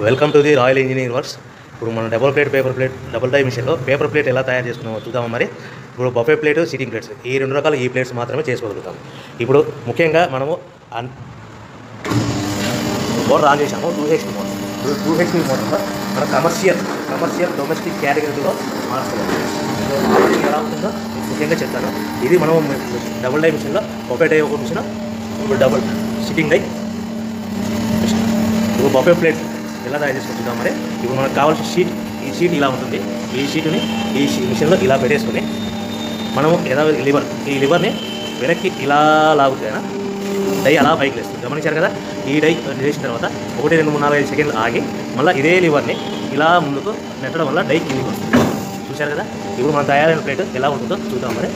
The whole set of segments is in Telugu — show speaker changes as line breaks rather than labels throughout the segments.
Welcome to the royal engineering works. ఇప్పుడు మనం పేపర్ ప్లేట్ డబుల్ డై మిషన్లో పేపర్ ప్లేట్ ఎలా తయారు చేసుకున్నామో చూద్దాము. మరి ఇప్పుడు బఫే ప్లేట్, సిట్టింగ్ ప్లేట్స్ ఈ రెండు రకాల ఈ ప్లేట్స్ మాత్రమే చేసుకోగలుగుతాం. ఇప్పుడు ముఖ్యంగా మనము మోటార్ ఆన్ చేసాము. 2HP motor. 2HP మోటార్లో మన కమర్షియల్ డొమెస్టిక్ కేటగిరీలో మార్చుకోవాలి. ఎలా ఉంటుందో ముఖ్యంగా చెప్తాను. ఇది మనం డబుల్ డై మిషన్లో బఫే డై ఒక మిషన్, ఇప్పుడు డబుల్ సిట్టింగ్ డై మిషన్. ఇప్పుడు బఫే ప్లేట్ ఎలా తయారు చేసుకుంటున్నాం. మరి ఇప్పుడు మనకు కావాల్సిన ఈ షీట్ ఇలా ఉంటుంది. ఈ షీట్ని ఈ మిషన్లో ఇలా పెట్టేసుకొని మనము ఈ లివర్ని వెనక్కి ఇలా లాగుతాయినా డై అలా పైకి లేస్తుంది. గమనించారు కదా. ఈ డై వేసిన తర్వాత 1, 2, 3, 4, 5 సెకండ్లు ఆగి మళ్ళీ ఇదే లివర్ని ఇలా ముందుకు నెట్టడం వల్ల డై కిందికి వస్తుంది. చూశారు కదా. ఇప్పుడు మనం తయారైన ప్లేట్ ఎలా ఉంటుందో చూద్దాం. మరి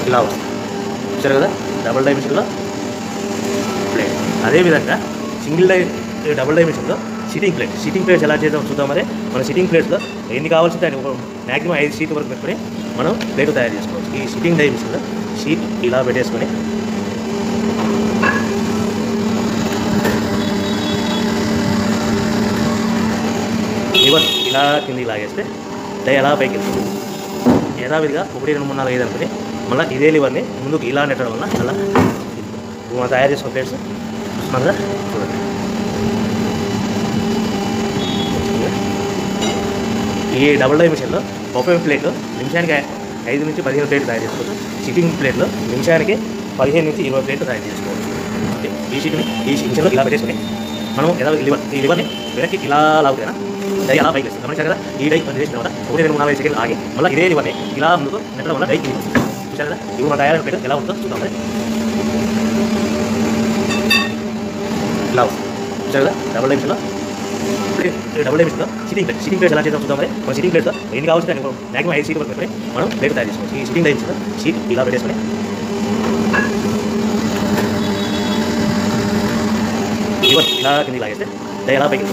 ఇలా వస్తుంది. చూశారు కదా. డబుల్ డై మిషన్లో ప్లేట్. అదేవిధంగా డబుల్ డై మిషన్లో సిట్టింగ్ ప్లేట్స్ ఎలా చేద్దాం చూద్దాం. మరి మన సిట్టింగ్ ప్లేట్స్లో ఎన్ని కావాల్సింటే మ్యాక్సిమం 5 షీట్ వరకు పెట్టుకొని మనం ప్లేట్ తయారు చేసుకోవచ్చు. ఈ సిట్టింగ్ డై మిషన్లో షీట్ ఇలా పెట్టేసుకొని లివర్ ఇలా కిందికి లాగేస్తే డై ఎలా పైకి వెళ్తుంది. యథావిధిగా 1, 2, 3, 4, 5 అనుకుని మళ్ళీ ఇదే లివర్ని ముందుకు ఇలా నెట్టడం వల్ల అలా మనం తయారు చేసుకున్న ప్లేట్స్ చూస్తున్నాం కదా. చూడండి. ఈ డబుల్ డై మిషన్లో బఫే ప్లేట్లు నిమిషానికి 5 నుంచి 15 ప్లేట్లు తయారు చేసుకోవచ్చు. సిట్టింగ్ ప్లేట్లో నిమిషానికి 15 నుంచి 20 ప్లేట్లు తయారు చేసుకోవచ్చు. ఈ మిషన్లో ఇలా పెట్టేసుకుని మనం ఈ లివర్ని వెనక్కి ఇలా లాగుతాయినా డై అలా పైకి వేస్తుంది. గమనించారు కదా. ఈ డై వేసిన తర్వాత 1, 2, 3, 4, 5 సెకండ్లు ఆగి మళ్ళీ ఇదే లివర్ని ఇలా ముందుకు నెట్టడం వల్ల డై కిందికి వస్తుంది. చూశారు కదా. ఇప్పుడు మన తయారైన ప్లేట్ ఎలా ఉంటుందో చూద్దాం. ఇలా వస్తుంది. చూశారు కదా. డబుల్ డై మిషన్లో సిట్టింగ్ ప్లేట్స్ ఎలా చేద్దాం చూద్దాం. మరి మన సిట్టింగ్ ప్లేట్స్ ఎన్ని కావాల్సింటే మ్యాక్సిమం 5 షీట్ వరకు పెట్టుకొని మనం ప్లేట్ తయారు చేసుకోవచ్చు. ఈ సిట్టింగ్ డై మిషన్లో షీట్ ఇలా పెట్టేసుకొని లివర్ ఇలా కిందికి లాగేస్తే డై ఎలా పైకి